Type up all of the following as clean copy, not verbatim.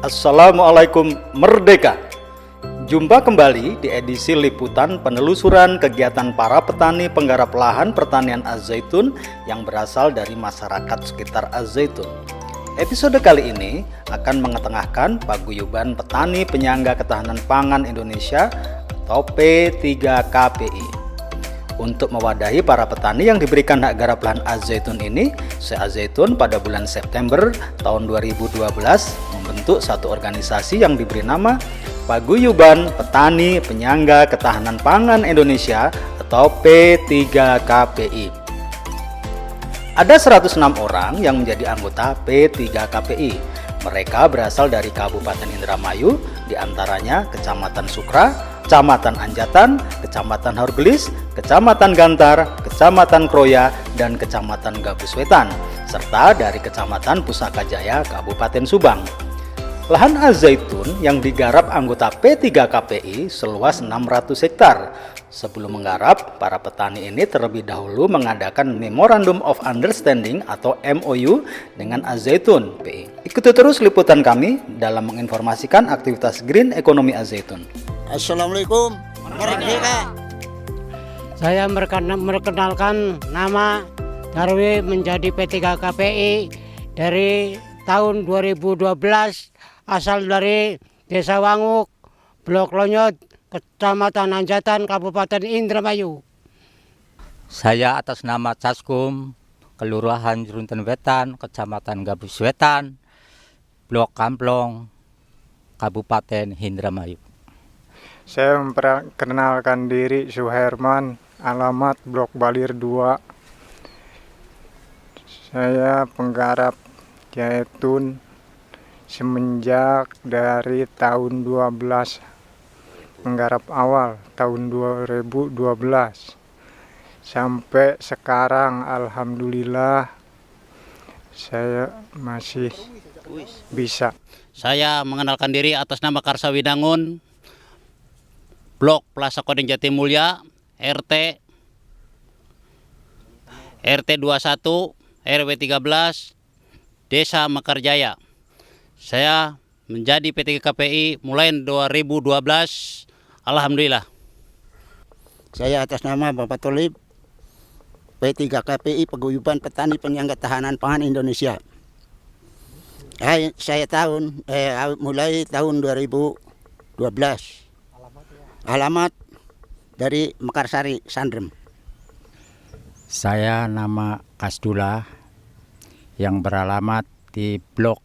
Assalamualaikum Merdeka. Jumpa kembali di edisi liputan penelusuran kegiatan para petani penggarap lahan pertanian Az-Zaitun yang berasal dari masyarakat sekitar Az-Zaitun. Episode kali ini akan mengetengahkan paguyuban petani penyangga ketahanan pangan Indonesia atau P3KPI. Untuk mewadahi para petani yang diberikan hak garap lahan Az-Zaitun ini, Se-Az-Zaitun pada bulan September tahun 2012 membentuk satu organisasi yang diberi nama Paguyuban Petani Penyangga Ketahanan Pangan Indonesia atau P3KPI. Ada 106 orang yang menjadi anggota P3KPI. Mereka berasal dari Kabupaten Indramayu, diantaranya Kecamatan Sukra, Kecamatan Anjatan, Kecamatan Haurgelis, Kecamatan Gantar, Kecamatan Kroya, dan Kecamatan Gabus Wetan, serta dari Kecamatan Pusaka Jaya, Kabupaten Subang. Lahan Az-Zaitun yang digarap anggota P3KPI seluas 600 hektar. Sebelum menggarap, para petani ini terlebih dahulu mengadakan Memorandum of Understanding atau MOU dengan Az-Zaitun PI. Ikuti terus liputan kami dalam menginformasikan aktivitas green ekonomi Az-Zaitun. Assalamualaikum Merdeka. Saya memperkenalkan nama Darwi menjadi P3KPI dari tahun 2012, asal dari Desa Wanguk, Blok Lonyot, Kecamatan Anjatan, Kabupaten Indramayu. Saya atas nama Caskum, Kelurahan Jerunten Wetan, Kecamatan Gabus Wetan, Blok Kamplong, Kabupaten Indramayu. Saya memperkenalkan diri Suherman, alamat Blok Balir 2. Saya penggarap zaitun semenjak dari tahun 12, penggarap awal tahun 2012 sampai sekarang. Alhamdulillah saya masih bisa. Saya mengenalkan diri atas nama Karsa Widangun, Blok Plaza Koding Jatimulya, RT 21, RW 13, Desa Mekarjaya. Saya menjadi P3KPI mulai 2012. Alhamdulillah. Saya atas nama Bapak Tolib, P3KPI Paguyuban Petani Penyangga Ketahanan Pangan Indonesia. Saya mulai tahun 2012. Alamat dari Mekarsari, Sandrem. Saya nama Kasdullah yang beralamat di Blok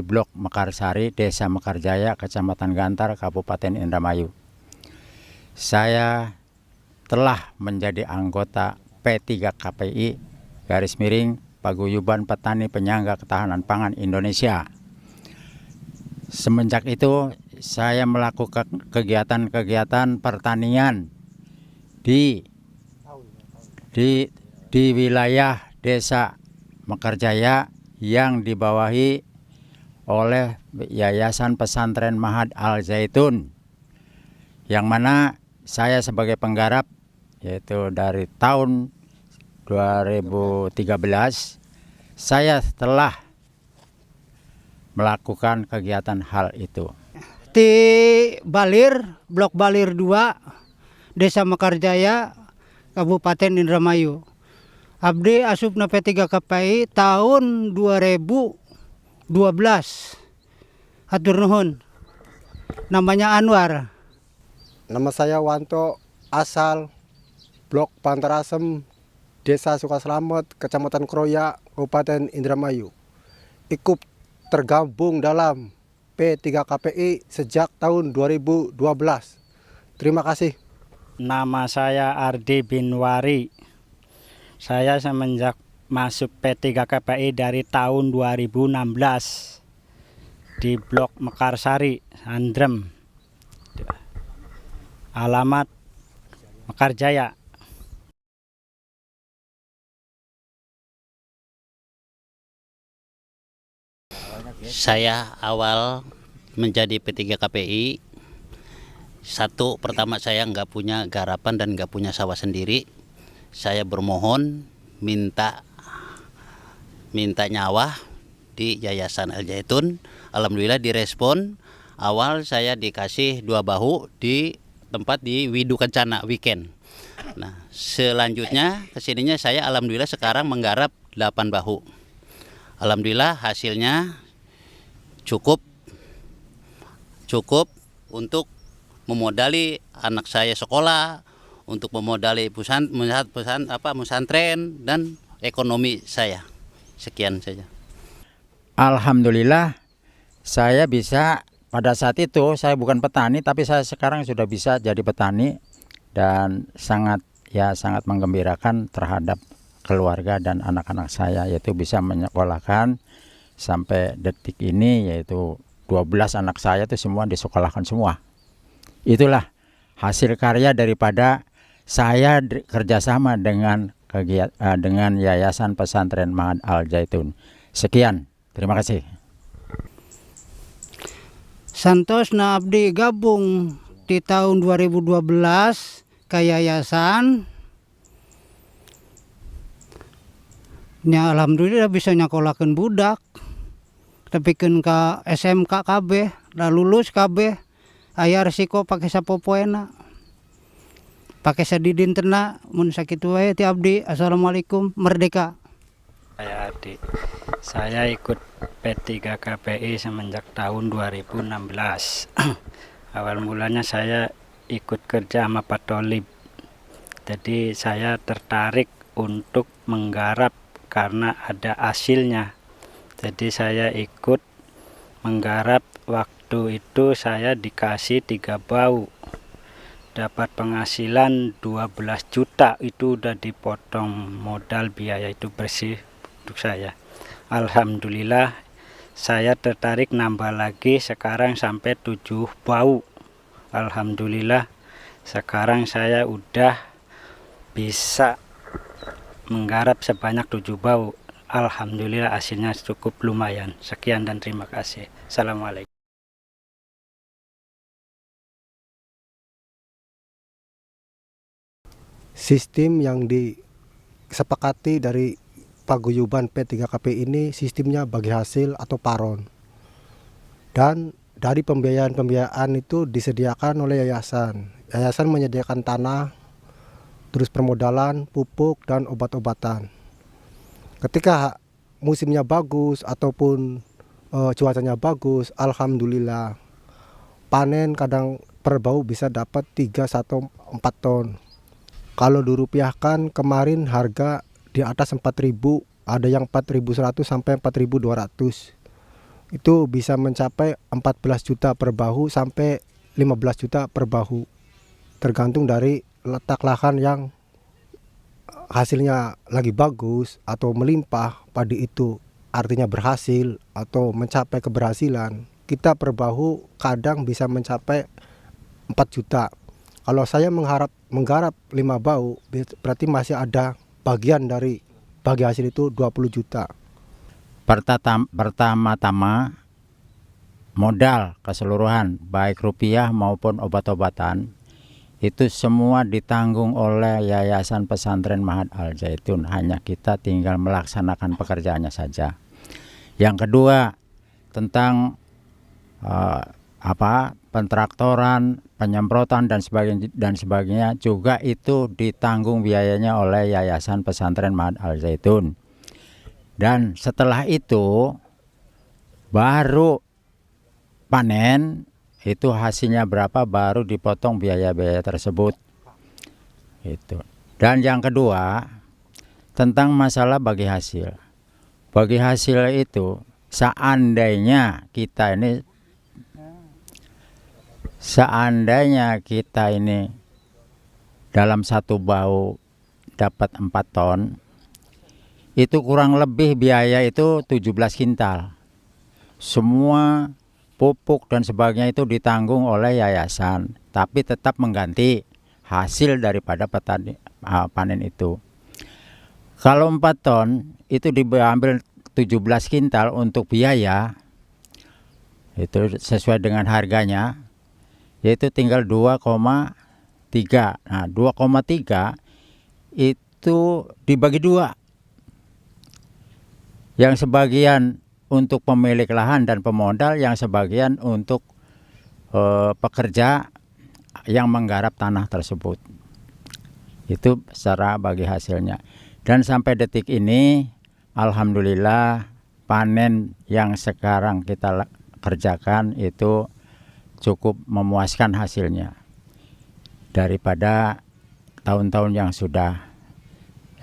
Blok Mekarsari, Desa Mekarjaya, Kecamatan Gantar, Kabupaten Indramayu. Saya telah menjadi anggota P3KPI Paguyuban Petani Penyangga Ketahanan Pangan Indonesia. Semenjak itu saya melakukan kegiatan pertanian di wilayah Desa Mekarjaya yang dibawahi oleh Yayasan Pesantren Mahad Al-Zaitun, yang mana saya sebagai penggarap, yaitu dari tahun 2013 saya telah melakukan kegiatan hal itu. Di Balir, Blok Balir 2, Desa Mekarjaya, Kabupaten Indramayu. Abdi asupna P3KPI tahun 2012. Hatur nuhun. Namanya Anwar. Nama saya Wanto, asal Blok Pantarasem, Desa Sukaselamet, Kecamatan Kroya, Kabupaten Indramayu. Ikut tergabung dalam P3KPI sejak tahun 2012. Terima kasih. Nama saya Ardi Binwari. Saya semenjak masuk P3KPI dari tahun 2016 di Blok Mekarsari, Sandrem. Alamat Mekarjaya. Saya awal menjadi P3KPI, pertama saya nggak punya garapan dan nggak punya sawah sendiri. Saya bermohon minta nyawa di Yayasan Al-Zaitun Alhamdulillah direspon. Awal saya dikasih 2 bahu di tempat di Widu Kencana weekend. Nah, selanjutnya kesininya saya alhamdulillah sekarang menggarap 8 bahu. Alhamdulillah hasilnya cukup untuk memodali anak saya sekolah, untuk memodali pesantren dan ekonomi saya. Sekian saja. Alhamdulillah saya bisa, pada saat itu saya bukan petani, tapi saya sekarang sudah bisa jadi petani dan sangat menggembirakan terhadap keluarga dan anak-anak saya, yaitu bisa menyekolahkan sampai detik ini, yaitu 12 anak saya itu semua disekolahkan semua. Itulah hasil karya daripada saya kerjasama dengan Yayasan Pesantren Mahad Al Zaitun. Sekian, terima kasih. Santosna abdi gabung di tahun 2012 ke yayasan. Nya alhamdulillah bisa nyakolakeun budak. Tepikeun ka SMK KB, da lulus KB. Aya resiko pake sapopoena. Pake sadidintena mun sakitu wae ti abdi. Assalamualaikum, merdeka. Saya Adik. Saya ikut P3KPI semenjak tahun 2016. Awal mulanya saya ikut kerja sama Pak Tolib. Jadi saya tertarik untuk menggarap karena ada hasilnya. Jadi saya ikut menggarap. Waktu itu saya dikasih 3 bau. Dapat penghasilan 12 juta, itu udah dipotong modal biaya itu bersih untuk saya. Alhamdulillah saya tertarik nambah lagi, sekarang sampai 7 bau. Alhamdulillah sekarang saya udah bisa menggarap sebanyak 7 bau. Alhamdulillah hasilnya cukup lumayan. Sekian dan terima kasih. Assalamualaikum. Sistem yang disepakati dari paguyuban P3KP ini sistemnya bagi hasil atau paron. Dan dari pembiayaan itu disediakan oleh yayasan. Yayasan menyediakan tanah, terus permodalan, pupuk, dan obat-obatan. Ketika musimnya bagus ataupun cuacanya bagus, alhamdulillah panen kadang per bau bisa dapat 3 atau 4 ton. Kalau dirupiahkan kemarin harga di atas 4.000, ada yang 4.100 sampai 4.200. Itu bisa mencapai 14 juta per bahu sampai 15 juta per bahu. Tergantung dari letak lahan yang hasilnya lagi bagus atau melimpah, padi itu artinya berhasil atau mencapai keberhasilan. Kita per bahu kadang bisa mencapai 4 juta. Kalau saya menggarap 5 bau, berarti masih ada bagian dari bagi hasil itu 20 juta. Pertama-tama modal keseluruhan baik rupiah maupun obat-obatan itu semua ditanggung oleh Yayasan Pesantren Mahad Al Zaitun. Hanya kita tinggal melaksanakan pekerjaannya saja. Yang kedua tentang pentraktoran, penyemprotan dan sebagainya juga itu ditanggung biayanya oleh Yayasan Pesantren Mahad Al Zaitun. Dan setelah itu baru panen, itu hasilnya berapa baru dipotong biaya-biaya tersebut. Itu. Dan yang kedua tentang masalah bagi hasil. Bagi hasil itu seandainya kita ini dalam 1 bau dapat 4 ton, itu kurang lebih biaya itu 17 kintal. Semua pupuk dan sebagainya itu ditanggung oleh yayasan, tapi tetap mengganti hasil daripada panen itu. Kalau 4 ton itu diambil 17 kintal untuk biaya, itu sesuai dengan harganya, yaitu tinggal 2,3. Nah, 2,3 itu dibagi 2. Yang sebagian untuk pemilik lahan dan pemodal, yang sebagian untuk pekerja yang menggarap tanah tersebut. Itu secara bagi hasilnya. Dan sampai detik ini alhamdulillah panen yang sekarang kita kerjakan itu cukup memuaskan hasilnya daripada tahun-tahun yang sudah.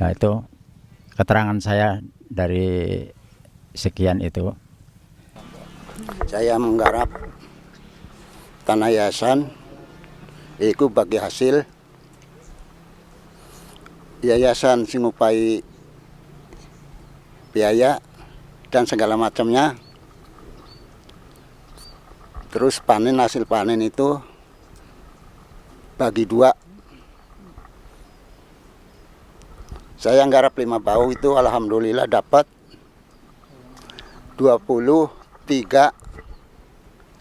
Ya, itu keterangan saya dari sekian itu. Saya menggarap tanah yayasan, itu bagi hasil yayasan singupai biaya dan segala macamnya. Terus panen, hasil panen itu bagi 2. Saya nggarap 5 bahu itu alhamdulillah dapat 23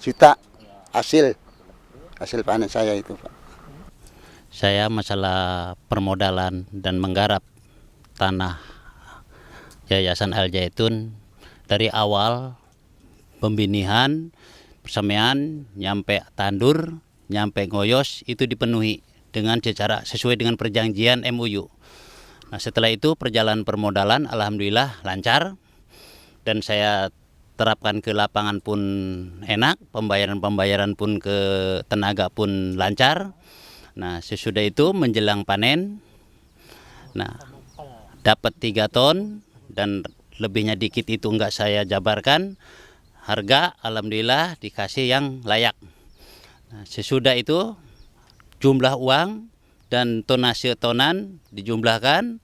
juta hasil panen saya itu, Pak. Saya masalah permodalan dan menggarap tanah Yayasan Al Zaitun dari awal pembinihan, persemaian, nyampe tandur, nyampe ngoyos itu dipenuhi dengan secara sesuai dengan perjanjian MOU. Nah, setelah itu perjalanan permodalan alhamdulillah lancar dan saya terapkan ke lapangan pun enak, pembayaran pun ke tenaga pun lancar. Nah, sesudah itu menjelang panen, nah dapat 3 ton dan lebihnya dikit itu enggak saya jabarkan. Harga alhamdulillah dikasih yang layak. Nah, sesudah itu jumlah uang dan tonase tonan dijumlahkan.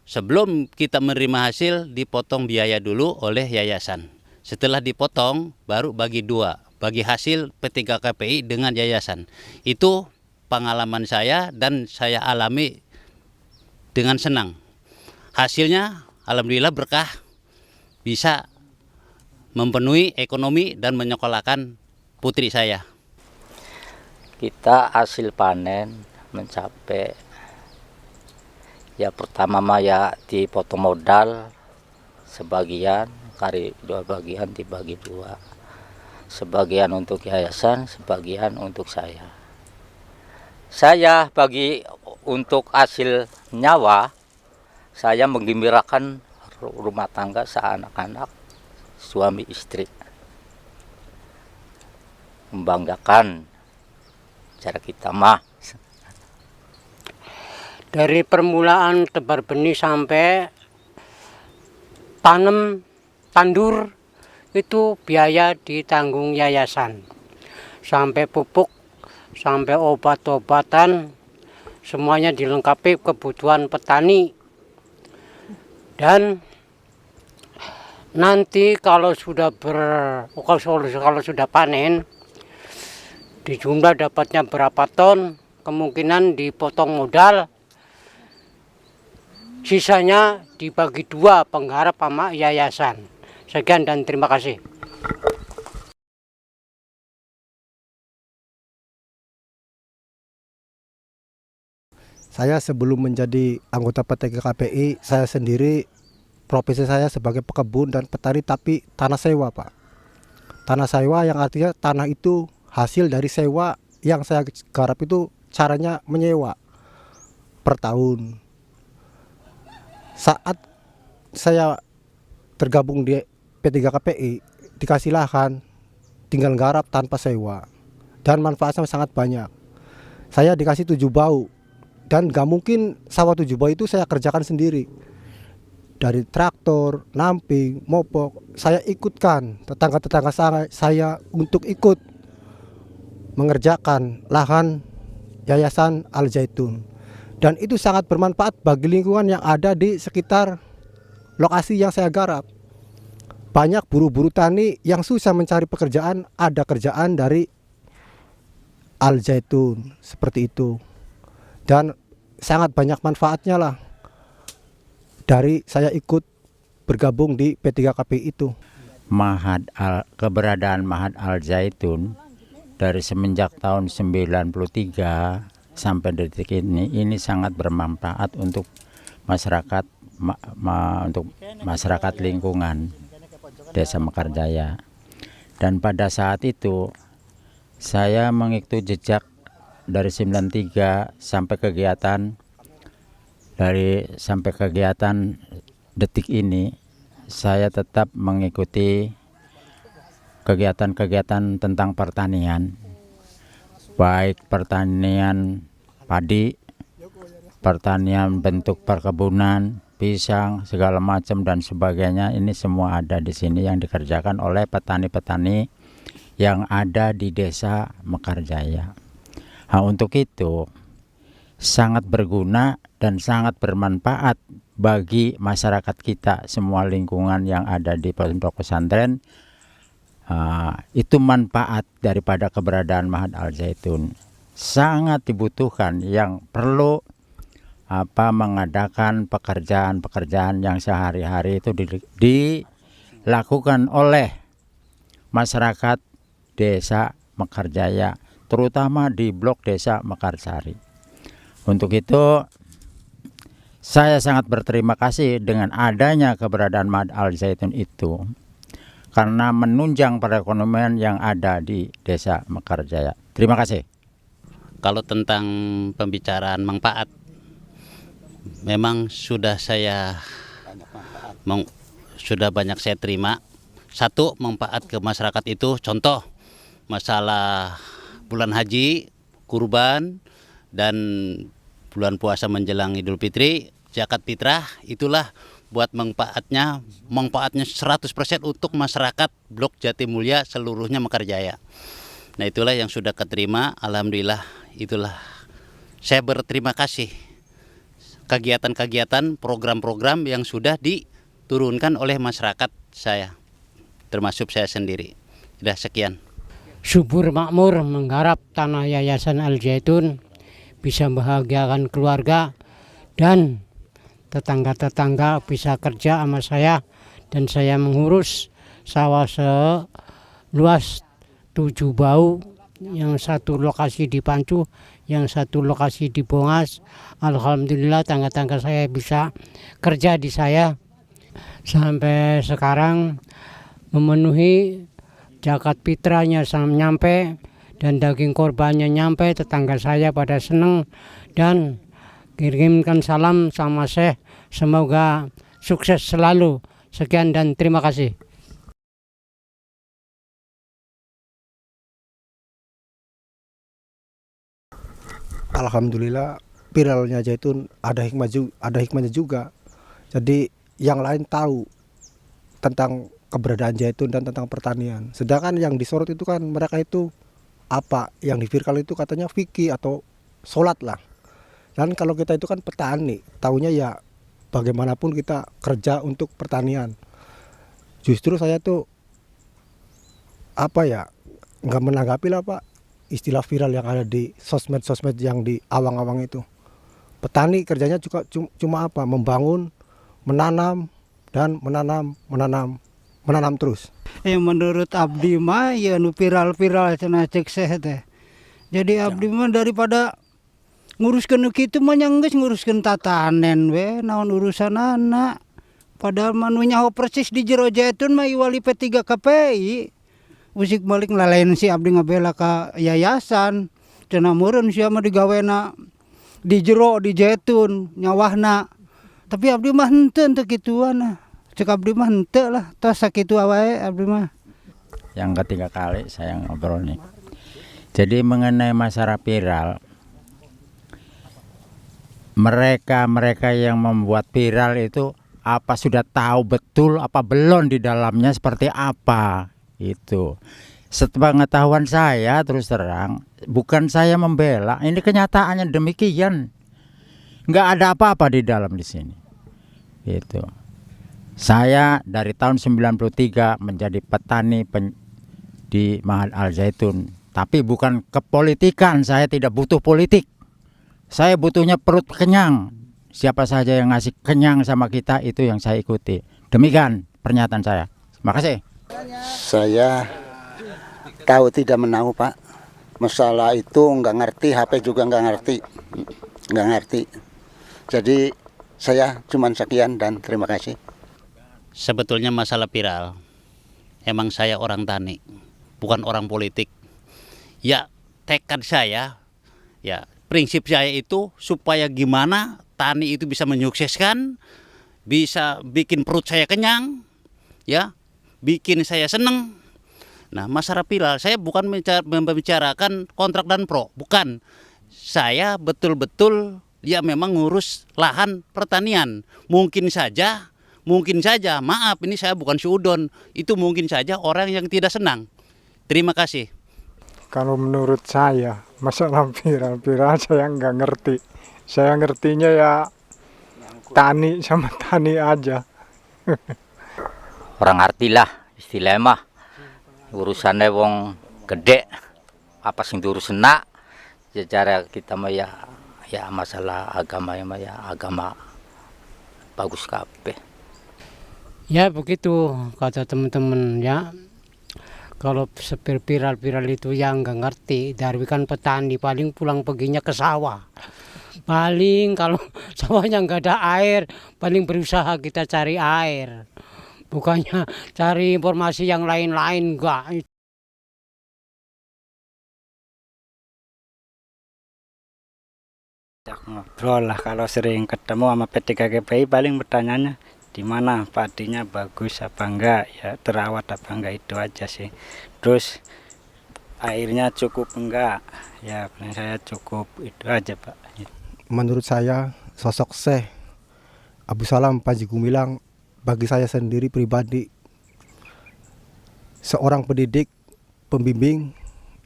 Sebelum kita menerima hasil dipotong biaya dulu oleh yayasan. Setelah dipotong baru bagi 2, bagi hasil P3 KPI dengan yayasan. Itu pengalaman saya dan saya alami dengan senang. Hasilnya alhamdulillah berkah, bisa memenuhi ekonomi dan menyekolahkan putri saya. Kita hasil panen mencapai, ya pertama mah ya dipotong modal sebagian, kari 2 bagian dibagi 2. Sebagian untuk yayasan, sebagian untuk saya. Saya bagi untuk hasil nyawa, saya menggembirakan rumah tangga seanak-anak, suami istri. Membanggakan cara kita mah. Dari permulaan tebar benih sampai tanam, tandur, itu biaya ditanggung yayasan. Sampai pupuk, sampai obat-obatan, semuanya dilengkapi kebutuhan petani. Dan nanti kalau sudah panen, dijumlah dapatnya berapa ton, kemungkinan dipotong modal, sisanya dibagi 2 penggarap sama yayasan. Sekian dan terima kasih. Saya sebelum menjadi anggota P3 KPI, saya sendiri profesi saya sebagai pekebun dan petani tapi tanah sewa, Pak. Tanah sewa yang artinya tanah itu hasil dari sewa yang saya garap itu caranya menyewa per tahun. Saat saya tergabung di P3 KPI, dikasih lahan, tinggal garap tanpa sewa. Dan manfaatnya sangat banyak. Saya dikasih 7 bau. Dan gak mungkin sawah 7 bau itu saya kerjakan sendiri. Dari traktor, namping, mopok, saya ikutkan tetangga-tetangga saya untuk ikut mengerjakan lahan Yayasan Al Zaitun. Dan itu sangat bermanfaat bagi lingkungan yang ada di sekitar lokasi yang saya garap. Banyak buruh-buruh tani yang susah mencari pekerjaan, ada kerjaan dari Al Zaitun, seperti itu. Dan sangat banyak manfaatnya lah dari saya ikut bergabung di P3 KPI itu. Keberadaan Mahat Al Zaitun dari semenjak tahun 93 sampai detik ini sangat bermanfaat untuk masyarakat, untuk masyarakat lingkungan. Desa Mekarjaya. Dan pada saat itu saya mengikuti jejak dari 93 sampai kegiatan detik ini. Saya tetap mengikuti kegiatan-kegiatan tentang pertanian, baik pertanian padi, pertanian bentuk perkebunan, pisang, segala macam dan sebagainya. Ini semua ada di sini yang dikerjakan oleh petani-petani yang ada di Desa Mekarjaya. Nah, untuk itu sangat berguna dan sangat bermanfaat bagi masyarakat kita, semua lingkungan yang ada di pondok pesantren. Itu manfaat daripada keberadaan Mahat Al Zaitun. Sangat dibutuhkan, yang perlu mengadakan pekerjaan-pekerjaan yang sehari-hari itu dilakukan oleh masyarakat Desa Mekarjaya, terutama di blok Desa Mekarsari. Untuk itu saya sangat berterima kasih dengan adanya keberadaan Mahat Al Zaitun itu, karena menunjang perekonomian yang ada di Desa Mekarjaya. Terima kasih. Kalau tentang pembicaraan manfaat, memang sudah banyak saya terima. Satu, manfaat ke masyarakat itu, contoh masalah bulan haji, kurban, dan bulan puasa menjelang Idul Fitri, zakat fitrah, itulah buat manfaatnya 100% untuk masyarakat Blok Jatimulya seluruhnya Mekarjaya. Nah, itulah yang sudah keterima, alhamdulillah. Itulah saya berterima kasih kegiatan-kegiatan, program-program yang sudah diturunkan oleh masyarakat saya, termasuk saya sendiri. Sudah sekian. Subur makmur menggarap tanah Yayasan Al Zaitun, bisa membahagiakan keluarga dan tetangga-tetangga bisa kerja sama saya, dan saya mengurus sawah seluas 7 bau, yang satu lokasi di Pancu, yang satu lokasi di Bongas. Alhamdulillah tangga-tangga saya bisa kerja di saya. Sampai sekarang memenuhi zakat fitrahnya nyampe, dan daging korbannya nyampe, tetangga saya pada senang dan kirimkan salam sama Syekh. Semoga sukses selalu. Sekian dan terima kasih. Alhamdulillah viralnya Zaitun ada hikmahnya juga. Jadi yang lain tahu tentang keberadaan Zaitun dan tentang pertanian. Sedangkan yang disorot itu kan mereka itu yang diviral itu katanya fikih atau sholat lah. Dan kalau kita itu kan petani, tahunya ya bagaimanapun kita kerja untuk pertanian. Justru saya tuh nggak menanggapi lah Pak istilah viral yang ada di sosmed yang di awang-awang itu. Petani kerjanya juga cuma membangun, menanam dan menanam terus. Menurut abdi mah ya nu viral-viral cenah cek Syekh teh. Jadi abdi mah daripada nguruskeun kitu mah nya geus nguruskeun tatanen we, naon urusanana. Padahal manu nyaho persis di jero Zaitun mah iwali P3 KPI. Usik balik lalain si abdi ngabela ka yayasan. Cenah meureun sia mah digawena di jero di Zaitun nyawahna. Tapi abdi mah henteu kituan. Cek abdi mah henteu lah, tos sakitu wae abdi mah. Yang ketiga kali saya ngobrol nih. Jadi mengenai masalah viral, mereka yang membuat viral itu apa sudah tahu betul apa belum di dalamnya seperti apa itu. Sepengetahuan saya terus terang, bukan saya membela, ini kenyataannya demikian. Nggak ada apa-apa di dalam di sini. Gitu. Saya dari tahun 93 menjadi petani di Mahat Al Zaitun, tapi bukan kepolitikan. Saya tidak butuh politik. Saya butuhnya perut kenyang. Siapa saja yang ngasih kenyang sama kita itu yang saya ikuti. Demikian pernyataan saya. Makasih. Saya tahu tidak menahu Pak. Masalah itu nggak ngerti, HP juga nggak ngerti. Jadi saya cuma sekian dan terima kasih. Sebetulnya masalah viral emang saya orang tani, bukan orang politik. Ya tekad saya, ya prinsip saya itu supaya gimana tani itu bisa menyukseskan, bisa bikin perut saya kenyang, ya, bikin saya seneng. Nah, masalah pilar, saya bukan membicarakan kontrak dan pro, bukan. Saya betul-betul ya memang ngurus lahan pertanian. Mungkin saja, maaf ini saya bukan suudon, itu mungkin saja orang yang tidak senang. Terima kasih. Kalau menurut saya, masalah viral saya nggak ngerti. Saya ngertinya ya tani sama tani aja. Orang ngerti lah istilah mah. Urusannya wong gede, apa sing diurus enak. Secara kita mah ya masalah agama ya agama bagus kabeh. Ya begitu kata teman-teman ya. Kalau viral itu yang nggak ngerti, Darwi kan petani, paling pulang perginya ke sawah. Paling kalau sawahnya nggak ada air, paling berusaha kita cari air. Bukannya cari informasi yang lain-lain, enggak. Ngobrol lah, kalau sering ketemu sama P3KPI paling bertanyanya di mana padinya bagus apa enggak, ya terawat apa enggak, itu aja sih. Terus airnya cukup enggak, ya paling saya cukup, itu aja Pak. Menurut saya sosok Syekh Abdus Salam Panji Gumilang bagi saya sendiri pribadi seorang pendidik, pembimbing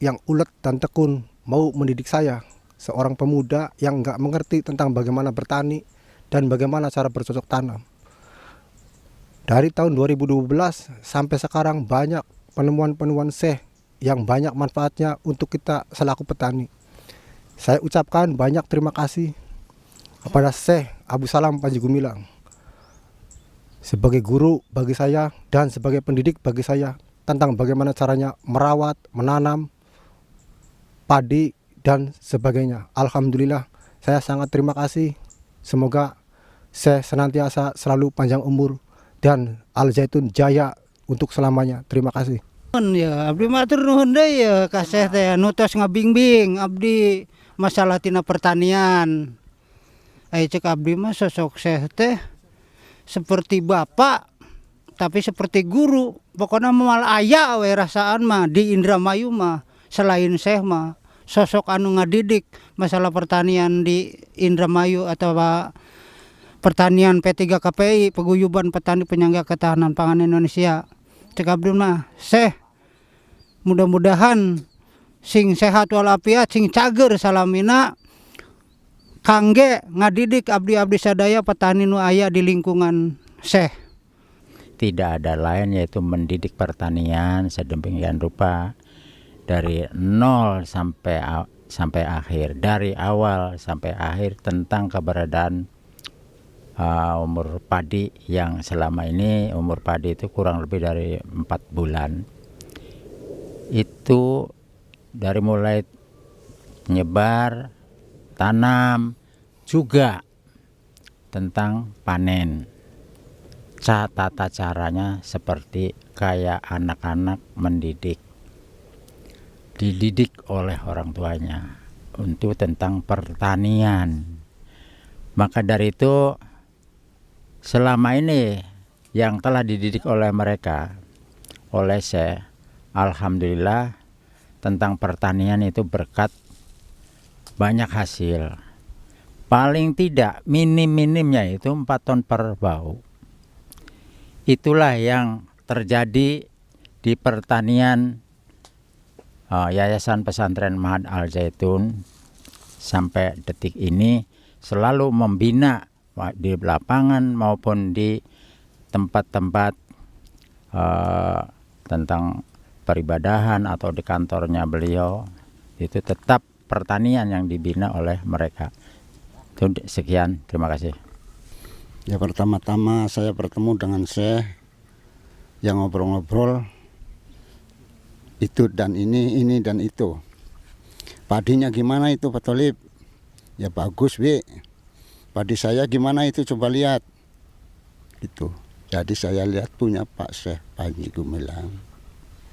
yang ulet dan tekun mau mendidik saya, seorang pemuda yang nggak mengerti tentang bagaimana bertani dan bagaimana cara bercocok tanam. Dari tahun 2012 sampai sekarang banyak penemuan-penemuan Syekh yang banyak manfaatnya untuk kita selaku petani. Saya ucapkan banyak terima kasih kepada Syekh Abdus Salam Panji Gumilang sebagai guru bagi saya dan sebagai pendidik bagi saya tentang bagaimana caranya merawat, menanam padi dan sebagainya. Alhamdulillah, saya sangat terima kasih. Semoga Syekh senantiasa selalu panjang umur dan Al Zaitun jaya untuk selamanya. Terima kasih. Ya, abdi matur nuhun deui ya ka Syekh teh nutos ngabimbing abdi masalah tina pertanian. Cek abdi mah sosok Syekh teh seperti bapak tapi seperti guru. Pokoknya mal aya we rasaan mah di Indramayu mah selain Syekh mah sosok anu ngadidik masalah pertanian di Indramayu atau pertanian P3KPI, Paguyuban Petani Penyangga Ketahanan Pangan Indonesia. Cek abdi mah Syekh mudah-mudahan sing sehat walafiat, sing cager salamina kangge ngadidik abdi-abdi sadaya petani nu aya di lingkungan Syekh. Tidak ada lain yaitu mendidik pertanian sedemikian rupa dari nol sampai akhir, dari awal sampai akhir tentang keberadaan umur padi yang selama ini umur padi itu kurang lebih dari 4 bulan. Itu dari mulai nyebar, tanam, juga tentang panen. Tata caranya seperti kayak anak-anak mendidik, dididik oleh orang tuanya untuk tentang pertanian. Maka dari itu selama ini yang telah dididik oleh mereka, oleh Syekh, alhamdulillah tentang pertanian itu berkat banyak hasil. Paling tidak minim-minimnya itu 4 ton per bau. Itulah yang terjadi di pertanian Yayasan Pesantren Mahat Al Zaitun sampai detik ini, selalu membina di lapangan maupun di tempat-tempat tentang peribadahan atau di kantornya beliau, itu tetap pertanian yang dibina oleh mereka. Itu sekian, terima kasih. Ya, pertama-tama saya bertemu dengan Syekh yang ngobrol-ngobrol itu dan ini dan itu. Padinya gimana itu Pak Tolib? Ya bagus, Wi. Padi saya gimana itu, coba lihat. Gitu. Jadi saya lihat punya Pak Syekh Panji Gumilang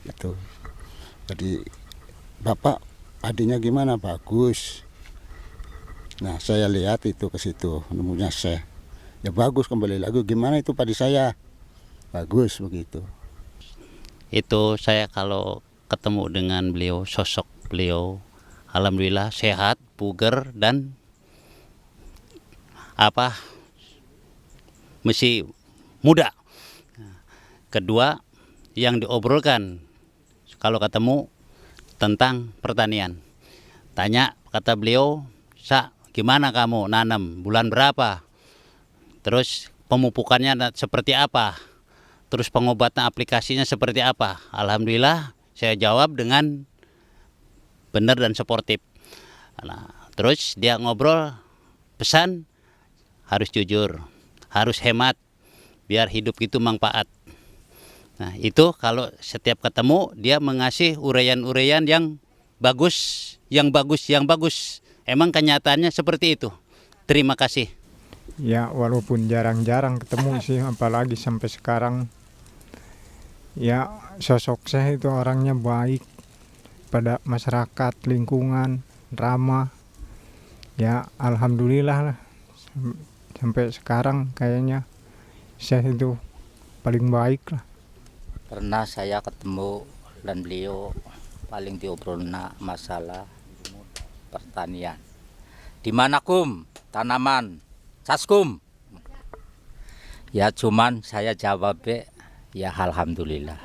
itu. Jadi Bapak padinya gimana? Bagus. Nah saya lihat itu ke situ nemunya Syekh. Ya bagus, kembali lagi gimana itu padi saya? Bagus begitu. Itu saya kalau ketemu dengan beliau, sosok beliau alhamdulillah sehat, bugar dan masih muda. Kedua, yang diobrolkan kalau ketemu tentang pertanian. Tanya, kata beliau, "Sa, gimana kamu nanam? Bulan berapa? Terus pemupukannya seperti apa? Terus pengobatan aplikasinya seperti apa?" Alhamdulillah saya jawab dengan benar dan sportif. Nah, terus dia ngobrol, pesan harus jujur, harus hemat, biar hidup itu manfaat. Nah itu kalau setiap ketemu dia mengasih uraian-uraian yang bagus. Emang kenyataannya seperti itu. Terima kasih. Ya walaupun jarang-jarang ketemu sih, apalagi sampai sekarang. Ya sosok saya itu orangnya baik pada masyarakat, lingkungan, ramah. Ya alhamdulillah lah. Sampai sekarang kayaknya saya itu paling baik lah. Pernah saya ketemu dan beliau paling diobrolna masalah pertanian. Di mana kum tanaman saskum? Ya cuman saya jawab ya alhamdulillah.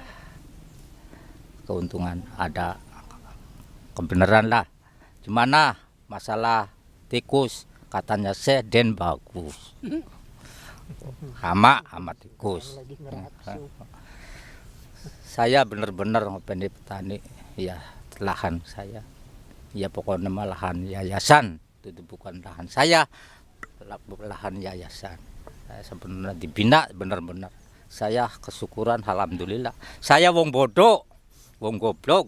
Keuntungan ada, kebenaran lah. Gimana masalah tikus? Katanya den bagus. Hama tikus. Saya benar-benar ngepeni petani, ya lahan saya. Ya pokoknya mah lahan yayasan, itu bukan lahan saya, lahan yayasan. Saya sebenarnya dibina benar-benar. Saya kesyukuran alhamdulillah. Saya wong bodoh, wong goblok.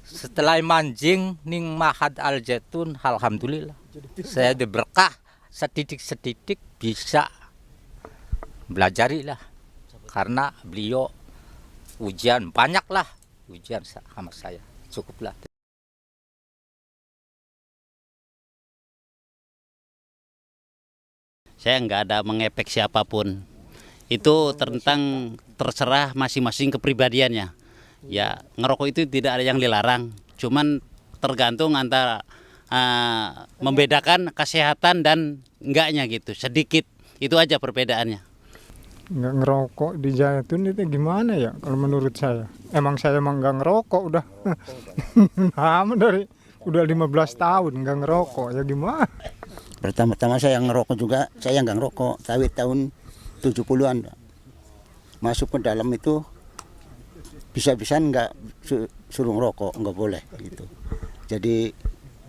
Setelah manjing ning Mahad Al Zaitun alhamdulillah. Saya diberkah sedidik-sedidik bisa belajarilah. Karena beliau ujian banyak lah, ujian sama saya cukuplah. Saya nggak ada mengepek siapapun. Itu terserah masing-masing kepribadiannya. Ya ngerokok itu tidak ada yang dilarang, cuman tergantung antara membedakan kesehatan dan enggaknya gitu, sedikit. Itu aja perbedaannya. Nggak ngerokok di Zaitun itu gimana ya kalau menurut saya? Emang saya nggak ngerokok udah. Lama udah 15 tahun nggak ngerokok, ya gimana? Pertama-tama saya ngerokok juga, saya nggak ngerokok. Tapi tahun 70-an masuk ke dalam itu bisa-bisa nggak suruh ngerokok, nggak boleh gitu. Jadi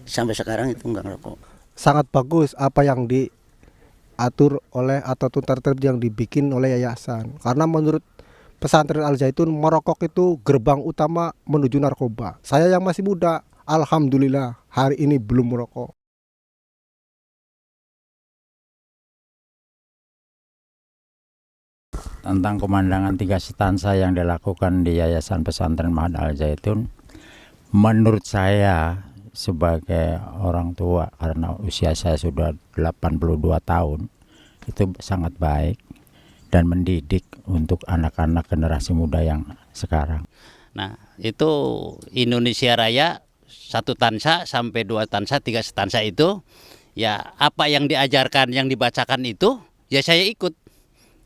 sampai sekarang itu nggak ngerokok. Sangat bagus apa yang diatur oleh atau tertib yang dibikin oleh yayasan. Karena menurut pesantren Al Zaitun, merokok itu gerbang utama menuju narkoba. Saya yang masih muda, alhamdulillah hari ini belum merokok. Tentang pemandangan 3 stansa yang dilakukan di Yayasan Pesantren Mahad Al Zaitun, menurut saya sebagai orang tua, karena usia saya sudah 82 tahun, itu sangat baik dan mendidik untuk anak-anak generasi muda yang sekarang. Nah itu Indonesia Raya 1 tansa sampai 2 tansa, 3 stansa itu, ya apa yang diajarkan, yang dibacakan itu, ya saya ikut.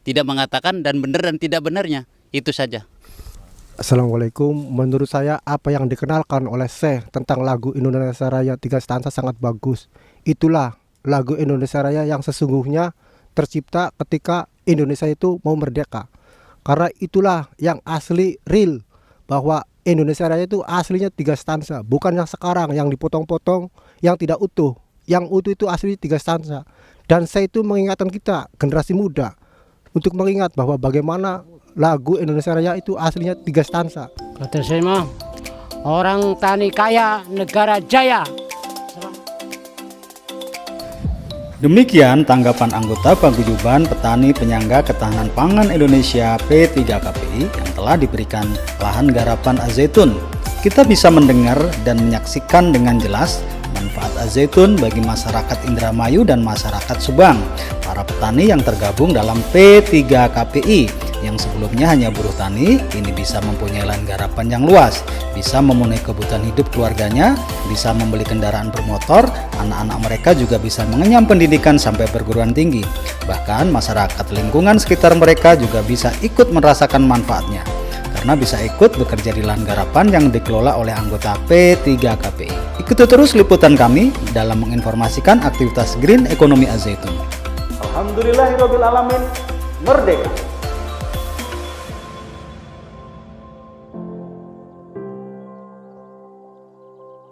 Tidak mengatakan dan benar dan tidak benarnya, itu saja. Assalamualaikum. Menurut saya apa yang dikenalkan oleh Syekh tentang lagu Indonesia Raya 3 stansa sangat bagus. Itulah lagu Indonesia Raya yang sesungguhnya tercipta ketika Indonesia itu mau merdeka. Karena itulah yang asli real, bahwa Indonesia Raya itu aslinya 3 stansa, bukan yang sekarang yang dipotong-potong, yang tidak utuh. Yang utuh itu asli 3 stansa. Dan saya itu mengingatkan kita generasi muda untuk mengingat bahwa bagaimana lagu Indonesia Raya itu aslinya 3 stansa. Kata saya mah, orang tani kaya, negara jaya. Demikian tanggapan anggota Paguyuban Petani Penyangga Ketahanan Pangan Indonesia P3KPI yang telah diberikan lahan garapan azeitun. Kita bisa mendengar dan menyaksikan dengan jelas manfaat azeitun bagi masyarakat Indramayu dan masyarakat Subang. Para petani yang tergabung dalam P3KPI yang sebelumnya hanya buruh tani, kini bisa mempunyai lahan garapan yang luas, bisa memenuhi kebutuhan hidup keluarganya, bisa membeli kendaraan bermotor, anak-anak mereka juga bisa mengenyam pendidikan sampai perguruan tinggi. Bahkan masyarakat lingkungan sekitar mereka juga bisa ikut merasakan manfaatnya, karena bisa ikut bekerja di lahan garapan yang dikelola oleh anggota P3KPI. Ikuti terus liputan kami dalam menginformasikan aktivitas green ekonomi azeitun. Alhamdulillahirobbilalamin, merdeka!